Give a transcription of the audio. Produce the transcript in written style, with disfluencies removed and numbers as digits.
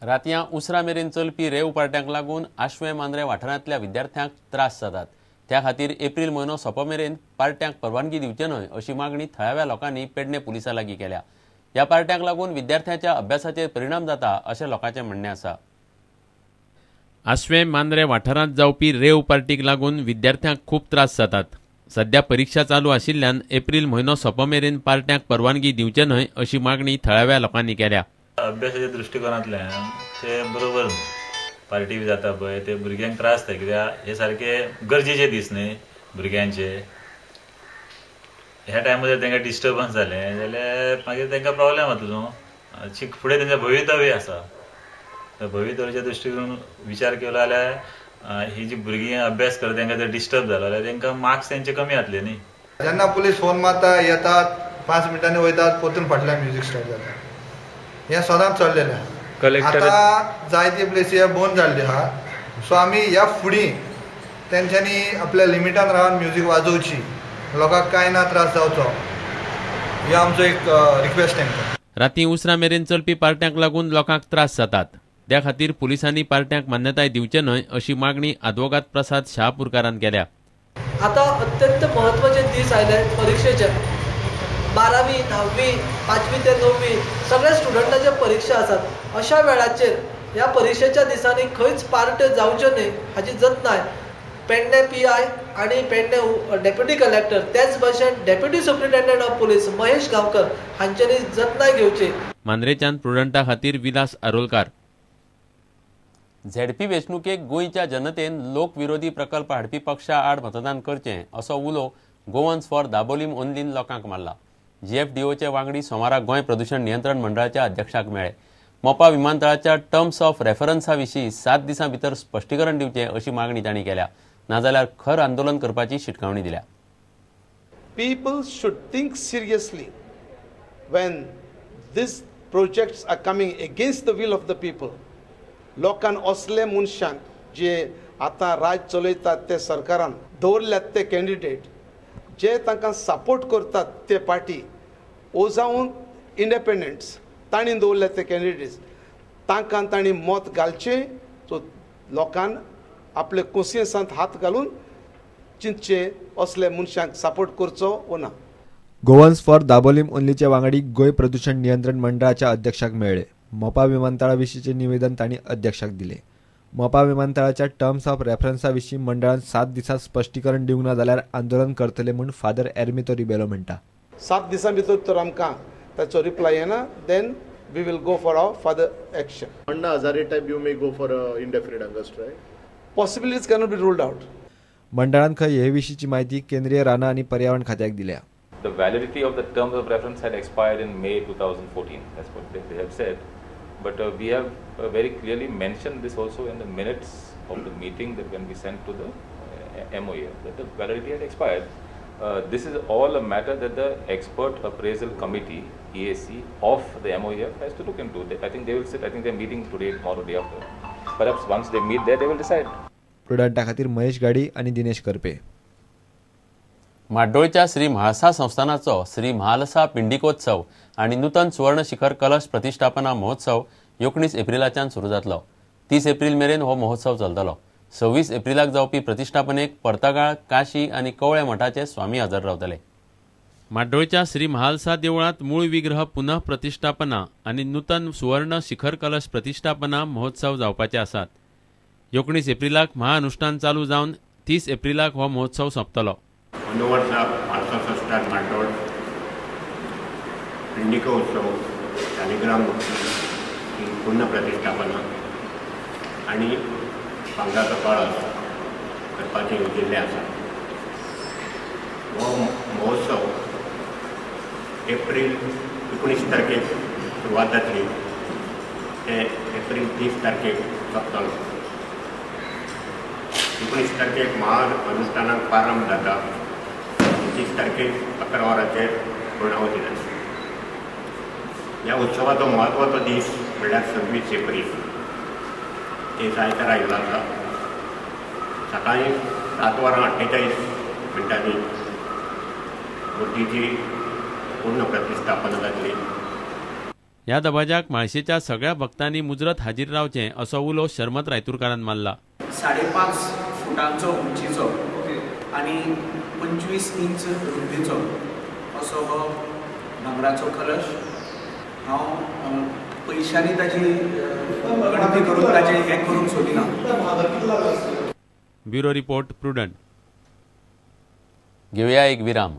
रातयां उसरा मेरेन चलपी रेव पार्ट्यांक लागून आश्वे मांद्रे वाठारांतल्या विद्यार्थ्यांक त्रास जातात। त्या खातीर एप्रील म्हयनो सोंपो मेरेन पार्ट्यांक परवानगी दिवचे न्हय अशी मागणी थळाव्या लोकांनी पेडणे पुलिसां लागीं केल्या। ह्या पार्ट्यांक लागून विद्यार्थ्यांच्या अभ्यासाचेर परिणाम जाता अशें लोकांचें म्हणणें आसा। आश्वे मांद्रे वाठारांत जावपी रेव पार्टीक लागून विद्यार्थ्यांक खूब त्रास जातात। सध्या परीक्षा चालू आशिल्ल्यान एप्रील म्हयनो सोंपो मेरेन पार्ट्यांक परवानगी दिवचे न्हय अशी मागणी थळाव्या लोकांनी केल्या। अभ्यासाच्या दृष्टिकोनांतल्यान ते बरोबर पार्टी बी जाता पळय ते भुरग्यांक त्रास जाता, कित्याक हे सारके गरजेचे दीस न्ही भुरग्यांचे। ह्या टायमार जर तांकां डिस्टर्बन्स जालें जाल्यार मागीर तांकां प्रॉब्लेम जाता न्हू। फुडें तांचें भवितव्य आसा, त्या भवितव्याच्या दृश्टीकोन विचार केलो जाल्यार ही जी भुरगीं अभ्यास करता तांकां जर डिस्टर्ब जालो जाल्यार तांकां मार्क्स तांचे कमी जातले न्ही। जेन्ना पुलीस फोन मारता येतात 5 मिनटांनी वयतात, परतून फाटल्यान म्युजीक स्टार्ट जाता। हें सदांच चल्लेलें आहा। आतां जायते प्लेसी बंद जाल्ले आहा, सो आमी ह्या फुडें तेंच्यांनी आपल्या लिमिटान रावन म्युजीक वाजोवची, लोकांक कांय ना त्रास जावचो, ही आमचो एक रिक्वेस्ट तांकां। रातीं उसरा मेरेन चलपी पार्ट्यांक लागून लोकांक त्रास जातात। त्या खातीर पुलिसांनी पार्ट्यांक मान्यताय दिवचे न्हय अशी मागणी आदवोगाद प्रसाद शहापूरकारान केल्या। आता अत्यंत महत्वाचे दीस आयले परीक्षेचे। 12वी 10वी 5वी ते 9वी सगळ्या स्टुडंटांच्या परीक्षा आसात। अशा वेळाचेर ह्या परीक्षेच्या दिसांनी खंयच पार्ट जावच्यो न्हय हाची जतनाय पेडणे PI आणि पेडणे डेप्युटी कलेक्टर त्याच भाशेन deputy superintendent of police Mahesh Gaonkar हांच्यांनी जतनाय घेवची। मांद्रेच्यान प्रुडंटा खातीर विलास आरोलकार। झेडपी वेंचणुकेक गोंयच्या जनतेन लोकविरोधी प्रकल्प हाडपी पक्षा आड मतदान करचें असो उलो गोवन्स फॉर दाबोलीम ओन्लीन लोकांक मारला। GFDOचे वांगडी सोमाराक गोंय प्रदूषण नियंत्रण मंडळाच्या अध्यक्षाक मेळ्ळे। मोपा विमानतळाच्या टर्म्स ऑफ रेफरन्सा विशीं 7 दिसां भितर स्पश्टीकरण दिवचें अशी मागणी तांणी केल्या, नाजाल्यार खर आंदोलन करपाची शिटकावणी दिल्या। People should think seriously when these projects are coming against the will of the people. लोकांन असले मनशांक जे आतां राज चलयतात ते सरकारान दवरल्यात ते कॅन्डिडेट जे तांकां सपोर्ट करतात ते पार्टी ओ जावन इंडिपेंडंट्स तांणी दवरल्यात ते कॅन्डिडेट्स तांकां तांणी मत घालचें। सो लोकांन आपले कॉन्सियन्सांत हात घालून चिंतचें असले मनशांक सपोर्ट करचो वो ना। गोवन्स फॉर दाबोलीम ओन्लीचे वांगडी गोंय प्रदूषण नियंत्रण मंडळाच्या अध्यक्षाक मेळ्ळे। मोपा विमानतळा विशींचे निवेदन तांणी अध्यक्षाक दिले। मोपा विमानतळाच्या टर्म्स ऑफ रेफरन्सा विशीं मंडळान 7 दिसां स्पश्टीकरण दिवंक ना जाल्यार आंदोलन करतले म्हूण फादर एर्मितो रिबेलो म्हणटा। 7 दिसां भितर तर आमकां ताचो रिप्लाय येना, then we will go for our further action. Anna Hazare type you may go for indefinite hunger strike. Possibilities cannot be ruled out. मंडळान खंय हे विशींची माहिती केंद्रीय राना आनी पर्यावरण खात्याक दिल्या। The validity of the terms of reference had expired in May 2014. That's what they have said. But we have very clearly mentioned this also in the minutes of the meeting that when we sent to the MOA that the validity had expired. This is all a matter that the expert appraisal committee EAC of the MOEF has to look into. I think they will sit. I think they're meeting today, tomorrow, day after. Perhaps once they meet there, they will decide. प्रुडंटा खातीर महेश गाडी आणि दिनेश करपे। माड्डोळच्या श्री म्हाळसा संस्थानाचो श्री म्हालसा पिंडिकोत्सव आणि नूतन सुवर्ण शिखर कलश प्रतिष्ठापना महोत्सव 19 एप्रिलाच्यान सुरू जातलो। 30 एप्रिल मेरेन हो महोत्सव चलतलो। 26 एप्रिलाक जावपी प्रतिष्ठापनेक पर्तगाळ, काशी आणि कवळे मठाचे स्वामी हजर रावतले। माड्डोळच्या श्री म्हालसा देवळात मूळ विग्रह पुनः प्रतिष्ठापना आणि नूतन सुवर्ण शिखर कलश प्रतिष्ठापना महोत्सव जावपाचे आसात। 19 एप्रिलाक महाअनुष्ठान चालू जावन 30 एप्रिलाक हो महोत्सव सोंपतलो। वर्षा म्हालसा संस्थान माड्डोळ पिंडिकोत्सव शालिग्राम ही पुन्हा प्रतिष्ठापना आणि भांगराचो कळस करपाचें येवजिल्लें आसा। हो महोत्सव एप्रील 19 तारखेक सुरवात जातली ते एप्रील 30 तारखेक सोंपतलो। 19 तारखेक महाअनुष्ठानाक प्रारंभ जाता। 30 तारखेक 11 वरांचेर पूर्णाहुती जाता। ह्या उत्सवाचो म्हत्वाचो दीस म्हणल्यार 26 एप्रील ते आयतार आयिल्लो आसा। सकाळीं 7:48 मुर्तीची पूर्ण प्रतिष्ठापना जातली। ह्या दबाज्याक म्हाळशेच्या सगळ्या भक्तांनी मुजरत हाजीर रावचें असो उलो शर्मत रायतुरकारान मारला. 5.5 फुटांचो उंचीचो आनी 25 इंच रुंदीचो असो हो भांगराचो कलश हांव पयशांनी ताची गणती करून ताचें हें करूंक सोदिना. Bureau report prudent. घेवया एक विराम.